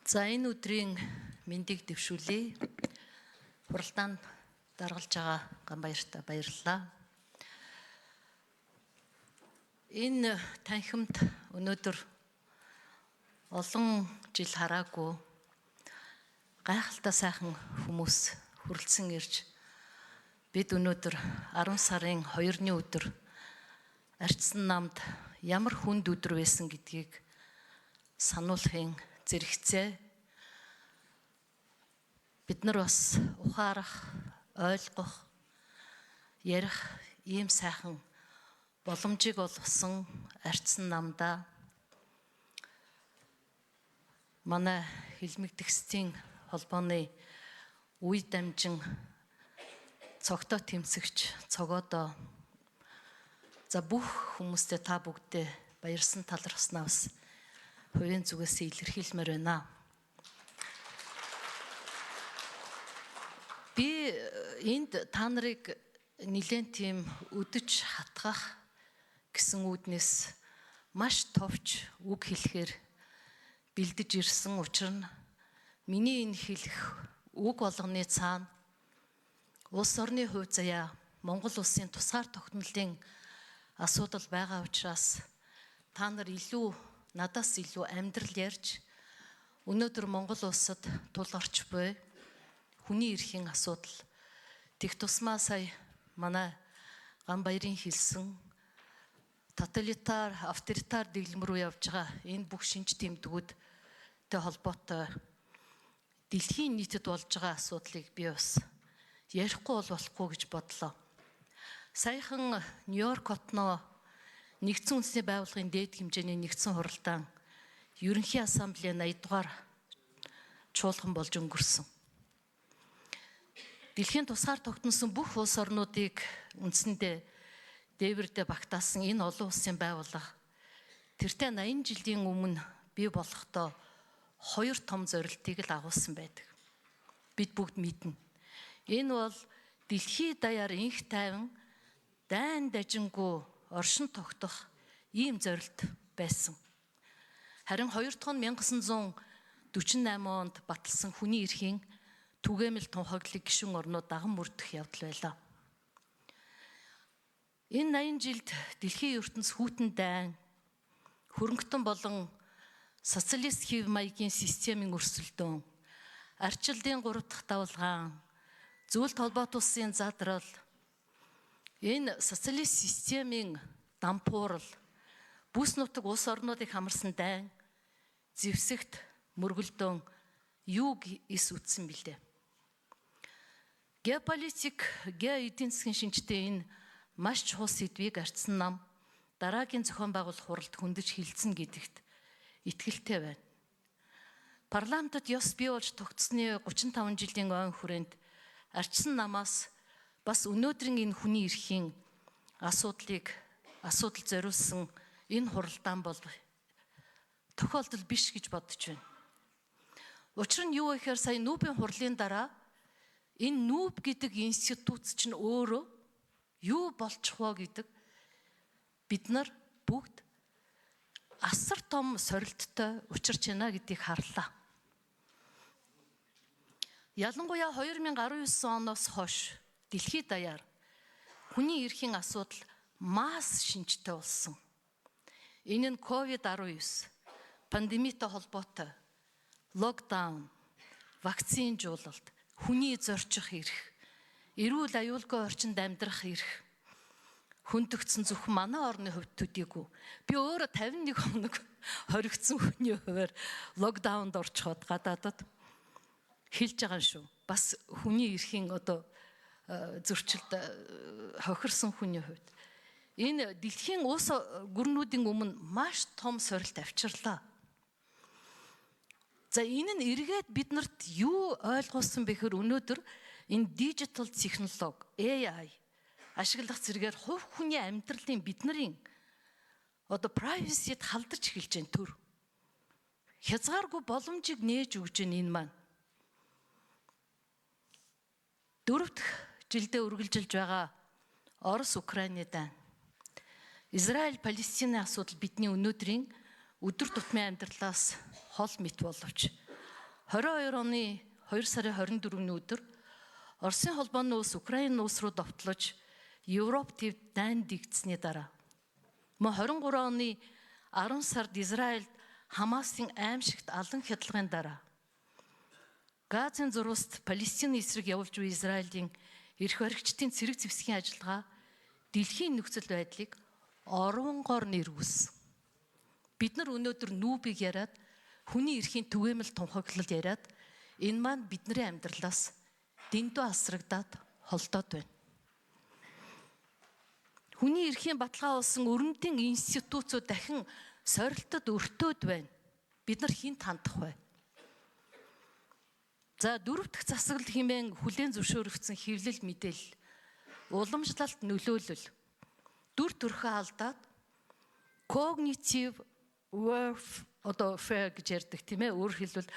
За энэ өдрийн мэндийг дэвшүүлье. Хуралдаанд даргалж байгаа Ганбаяртаа баярлалаа. Энэ танхимд өнөөдөр олон жил хараагүй гайхалтай сайхан хүмүүс хүрэлцэн ирж бид өнөөдөр 10 сарын 2-ны өдөр Арчсан намд ямар хүнд өдөр байсан гэдгийг сануулахын зэрэгцээ. Бид нар бас ухаарах, ойлгох, ярих ийм сайхан боломжийг олгосон Арчсан намдаа манай Хэлмэгдэхсдийн холбооны үе дамжин цогтой тэмцэгч цогоодоо за бүх хүмүүстээ та бүгдээ баярсан талархснаа бас хувийн зүгээс илэрхийлмээр байна. Би энд та нарыг нэлээд тийм өдөж хатгах гэсэн үүднээс маш товч үг хэлэхээр бэлдэж ирсэн учраас миний энэ хэлэх үг болгоны цаана улс орны хувь заяа Монгол улсын тусгаар тогтнолын асуудал байгаа учраас та нар илүү надаас илүү амьдрал ярьж өнөөдөр Монгол улсад тул орч буй хүний эрхийн асуудал тех тусмаа сая манай Ганбаярын хэлсэн тоталитар, авторитар дэглэм рүү явж байгаа энэ бүх шинж тэмдгүүдтэй холбоотой дэлхийн нийтэд болж байгаа асуудлыг би бас ярихгүй болохгүй гэж бодлоо. Саяхан Нью-Йорк хотноо Нэгдсэн үндэсний байгууллагын дээд хэмжээний нэгдсэн хуралдаан ерөнхий ассамблеийн 80 дугаар чуулган болж өнгөрсөн. Дэлхийн тусгаар тогтносон бүх улс орнуудыг үндсэндээ дээвэрдээ багтаасан энэ олон улсын байгууллага тэртээ 80 жилийн өмнө бий болохдоо 2 том зорилтыг л агуулсан байдаг. Бид бүгд мэднэ. Энэ бол дэлхий даяар инх тайван дайн дажингүй оршин тогтох ийм зорилт байсан. Харин 2 дахь нь 1948 онд баталсан хүний эрхийн түгээмэл тунхаглалыг гишүүн орнууд даган мөрдөх явдал байлаа. Энэ 80 жилд дэлхийн ертөнц хүйтэн дайн, хөрөнгөтөн болон социалист хэв маягийн системийн өрсөлдөөн, арчилдын 3 дахь давалгаан, зөвлөлт холбоот улсын задрал, энэ социалист системийн дампуурал, бүс нутаг улс орнуудыг хамарсан дайн, зэвсэгт мөргөлдөөн юуг эс үтсэн бэлээ. Геополитик, геоэдийн засгийн шинжтэй энэ маш чухал сэдвийг Арчсан нам дараагийн зохион байгуулах хуралд хөндөж хэлсэн гэдэгт итгэлтэй байна. Парламентод ёс бий болж тогтсны 35 жилийн ойн хүрээнд Арчсан намаас бас өнөөдрийн энэ хүний эрхийн асуудал зориулсан энэ хуралдаан бол тохиолдол биш гэж бодож байна. Учир нь юу вэ гэхээр сая Нүбийн хурлын дараа энэ Нүб гэдэг институт чинь өөрөө юу болчих вэ гэдэг бид нар бүгд асар том сорилттой учирч байна гэдгийг харлаа. Ялангуяа 2019 оноос хойш дэлхийд даяар хүний эрхийн асуудал масс шинжтэй болсон. Энэ нь COVID-19 пандемитой холбоотой локдаун, вакцинжуулалт, хүний зорчих эрх, эрүүл аюулгүй орчинд амьдрах эрх хөндөгдсөн зөвхөн манай орны хувьд төдийгүй. Би өөрөө 51 хоног хоригдсон хүний хувьд локдаунд орчиход гадаадад хэлж байгаа шүү. Бас хүний эрхийн зөрчилд хохирсон хүний хувьд. Энэ дэлхийн улс гүрнүүдийн өмнө маш том сорилт авчирлаа. За энэ нь эргээд биднэрт юу ойлгуулсан бэхээр өнөөдөр энэ дижитал технологи, AI ашиглах зэрэгээр хувь хүний амьдралын бидний privacy-д халдаж эхэлж байна төр. Хязгааргүй боломжийг нээж өгж байна энэ маань. 4 дахь жилдээ үргэлжилж байгаа Орос Украины дайн. Израиль Палестины асуудал бидний өнөөдрийн өдөр тутмын амьдралаас хол мэт боловч 22 оны 2 сарын 24-ний өдөр Оросын холбооны улс Украин улс руу довтлож Европ төвд дайн дэгдсэний дараа мөн 23 оны 10 сард Израиль Хамасын аимшигт алан хядлагын дараа Газын зурваст Палестины эсрэг явуулж буй Израилийн эрх баригчдын цэрэг зэвсгийн ажиллагаа дэлхийн нөхцөл байдлыг оронгоор нэрвүүлсэн. Бид нар өнөөдөр нүүбийг яриад хүний эрхийн түгээмэл тунхаглал яриад энэ маань бидний амьдралаас дэндүү асрагдаад холдоод байна. Хүний эрхийн баталгаа болсон өрөмтийн институтууд дахин сорилтод өртөөд байна. Бид нар хинт хандах вэ? За дөрөв дэх засаглал хэмээн хүлээн зөвшөөрөгдсөн хэвлэл мэдээлэл, уламжлалт нөлөөлөл, дүр төрхөө алдаад cognitive warfare гэж ярьдаг тийм ээ. Өөрөөр хэлбэл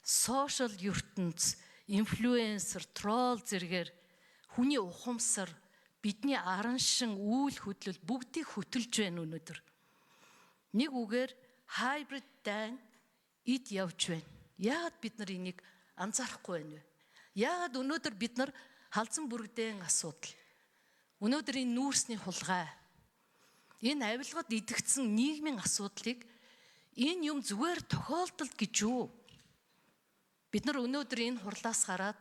social ертөнц, инфлюенсер, тролл зэргээр хүний ухамсар, бидний аран шин, үйл хөдлөл бүгдийг хөтөлж байна өнөөдөр. Нэг үгээр hybrid дайн эд явж байна. Яагаад бид нар энийг анзаарахгүй байна вэ? Яагаад өнөөдөр бид нар халзан бүрэгдэхүүн асуудал, өнөөдөр энэ нүүрсний хулгай, энэ авилгад идэгдсэн нийгмийн асуудлыг энэ юм зүгээр тохиолдолд гэж юу? Бид нар өнөөдөр энэ хурлаас гараад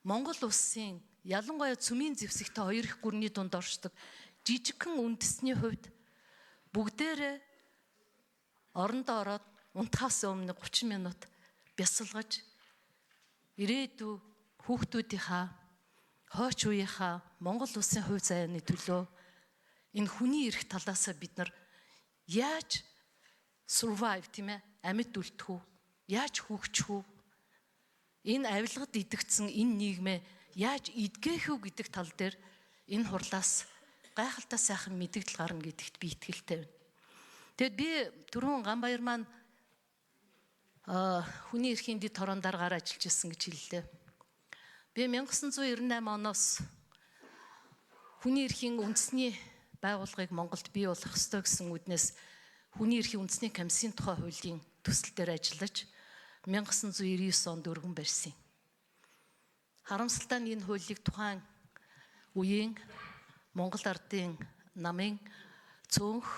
Монгол улсын ялангуяа цөмийн зэвсэгтэй хоёр их гүрний дунд оршдог жижигхэн үндэсний хувьд бүгдээрээ орондоо ороод унтахаас өмнө 30 минут бясалгаж ирээдүй хүүхдүүдийнхаа хойч үеийнхаа Монгол улсын хувь заяаны төлөө энэ хүний эрх талаасаа бид нар яаж survive тийм ээ амьд үлдэх үү? Яаж хөгжих үү? Энэ авилгад идэгдсэн энэ нийгмээ яаж эдгэх үү гэдэг тал дээр энэ хурлаас гайхалтай сайхан мэдээлэл гарна гэдэгт би итгэлтэй байна. Тэгэд би түрүүн Ганбаяр маань хүний эрхийн дэд хорон дараагаар ажиллаж ирсэн гэж хэллээ. Би 1998 оноос хүний эрхийн үндэсний байгууллагыг Монголд бий болгох ёстой гэсэн үднээс хүний эрхийн үндэсний комиссийн тухай хуулийн төсөл дээр ажиллаж 1999 онд өргөн барьсан. Харамсалтай нь энэ хуулийг тухайн үеийн Монгол ардын намын цөөнх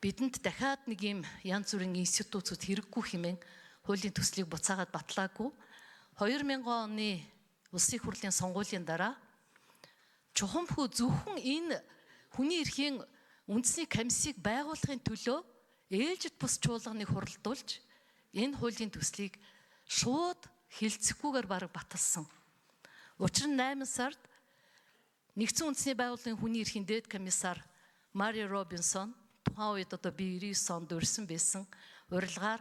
бидэнд дахиад нэг юм янз бүрийн институтууд хэрэггүй хэмээн хуулийн төслийг буцаагаад батлаагүй. 2000 оны улсын хурлын сонгуулийн дараа чухамхүү зөвхөн энэ хүний эрхийн үндэсний комиссийг байгуулахын төлөө ээлжид бус чуулганыг хуралдуулж энэ хуулийн төслийг шууд хилцэхгүйгээр бараг баталсан. Учир нь 8 сард Нэгдсэн үндэсний байгууллагын хүний эрхийн дээд комиссар Мари Робинсон тухайн үед одоо би 99 онд өрсөн байсан урилгаар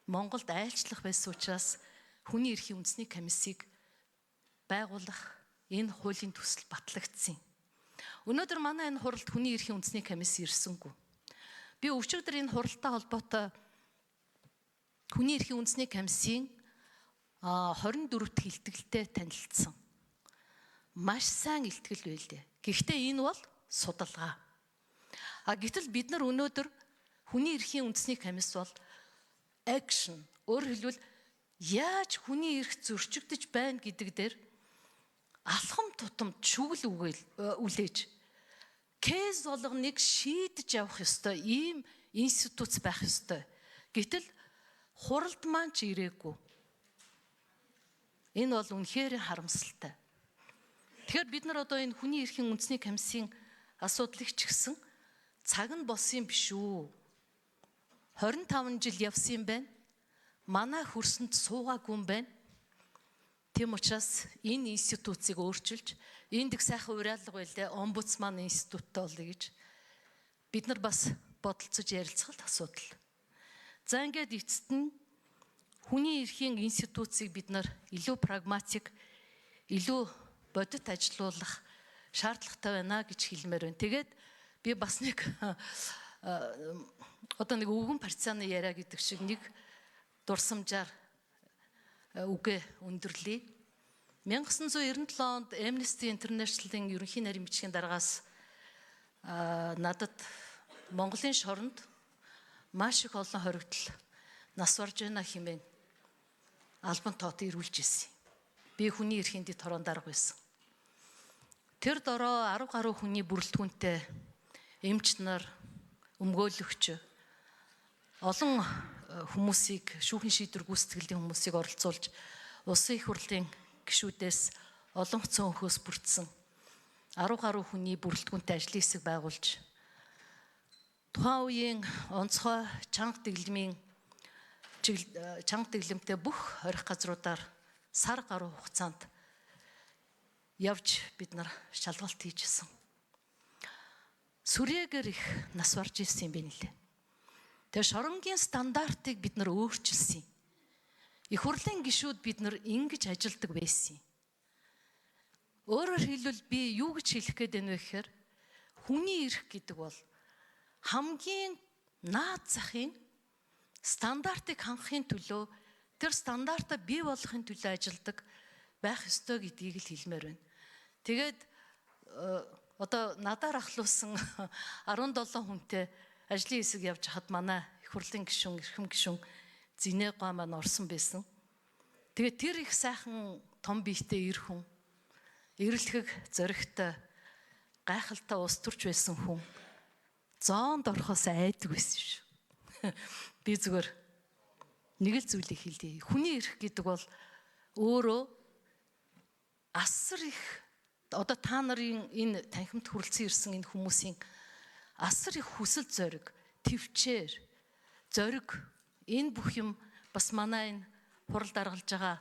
Монголд айлчлах байсан учраас хүний эрхийн үндэсний комиссийг байгуулах энэ хуулийн төсөл батлагдсан. Өнөөдөр манай энэ хуралд хүний эрхийн үндэсний комисс ирсэнгүй. Би өчигдөр энэ хуралтай холбоотой хүний эрхийн үндэсний комиссийн 24-т хилтгэлтэй танилцсан. Маш сайн илтгэл байлээ. Гэхдээ энэ бол судалгаа. Гэтэл бид нар өнөөдөр хүний эрхийн үндэсний комисс бол action, өөрөөр хэлбэл яаж хүний эрх зөрчигдөж байна гэдэг дээр алхам тутамд шүгэл үлээж кейс болгоныг шийдэж явах ёстой ийм институт байх ёстой. Гэтэл хуралд маань ч ирээгүй. Энэ бол үнэхээр харамсалтай. Тэгэхээр бид нар одоо энэ хүний эрхийн үндэсний комиссийн асуудлыг ч гэсэн цаг нь болсон биш үү? 25 жил явсан юм байна. Манай хөрсөнд суугаагүй юм байна. Тийм учраас энэ институцийг өөрчилж, энд их сайхан уриалга байлээ, омбудсман институттай болъё гэж бид нар бас бодолцож ярилцах асуудал. За ингээд эцэст нь хүний эрхийн институцийг бид нар илүү прагматик, илүү бодит ажилуулах шаардлагатай байна гэж хэлмээр байна. Тэгээд би бас нэг одоо нэг өвгөн партизаны яриа гэдэг шиг нэг дурсамжаар үгээ өндөрлөе. 1997 онд Amnesty International-ын ерөнхий нарийн бичгийн дараагаас надад Монголын шоронд маш их олон хоригдол нас барж байна хэмээн албан тоот ирүүлж ирсэн. Би хүний эрхийн дэд хорон дарга байсан. Тэр дороо 10 гаруй хүний бүрэлдэхүүнтэй эмч нар, өмгөөлөгч олон хүмүүсийг шүүхийн шийдвэр гүйцэтгэлийн хүмүүсийг оролцуулж улсын их хурлын гишүүдээс олон цөөнхөөс бүрдсэн 10 гаруй хүний бүрэлдэхүүнтэй ажлын хэсэг байгуулж тухайн үеийн онцгой чанга дэглэмтэй бүх хорих газруудаар сар гаруй хугацаанд явж бид нар шалгалт хийжсэн. Сүрээгээр их нас барж ирсэн юм бэ нэлээ. Тэгээ шоронгийн стандартыг бид нар өөрчилсөн. Их хурлын гишүүд бид нар ингэж ажилдаг байсан. Өөрөөр хэлбэл би юу гэж хэлэх гээд байна вэ гэхээр хүний эрх гэдэг бол хамгийн наад захын стандартыг хангахын төлөө тэр стандартаа бий болгохын төлөө ажилдаг байх ёстой гэдгийг л хэлмээр байна. Тэгээд одоо надаар ахлуулсан 17 хүнтэй ажлын хэсэг явж хад манай их хурлын гишүүн, эрхэм гишүүн Зинэгва маань орсон байсан. Тэгээд тэр их сайхан том биетэй эр хүн, эрэлхэг зоригтой, гайхалтай ус төрч байсан хүн зоонд орохоос айдаг байсан шүү. Би зүгээр нэг л зүйлийг хэлье. Хүний эрх гэдэг бол өөрөө асар их одоо та нарын энэ танхимд хүрэлцэн ирсэн энэ хүмүүсийн асар их хүсэл зориг, төвчээр, зориг энэ бүх юм бас манай энэ хурал даргалж байгаа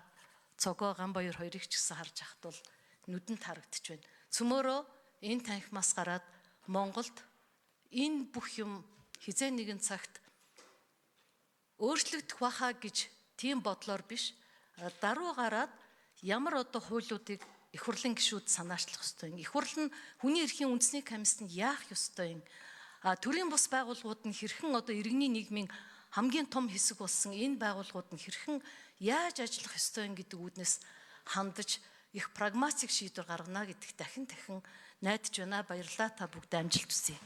цогоо Ганбаяр хоёрыг ч гэсэн харж ахт бол нүдэнд харагдаж байна. Цөмөөрөө энэ танхимаас гараад Монголд энэ бүх юм хизээ нэгэн цагт өөрчлөгдөх баха гэж тийм бодлоор биш даруй гараад ямар одоо хуулиудыг их хурлын гишүүд санаачлах ёстой юм. Их хурл нь хүний эрхийн үндэсний комиссанд яах ёстой юм. Төрийн бус байгууллагууд нь хэрхэн одоо иргэний нийгмийн хамгийн том хэсэг болсон энэ байгууллагууд нь хэрхэн яаж ажиллах ёстой юм гэдэг үүднээс хандаж их прагматик шийдвэр гаргана гэдэгт дахин найдаж байна. Баярлалаа, та бүгд амжилт хүсье.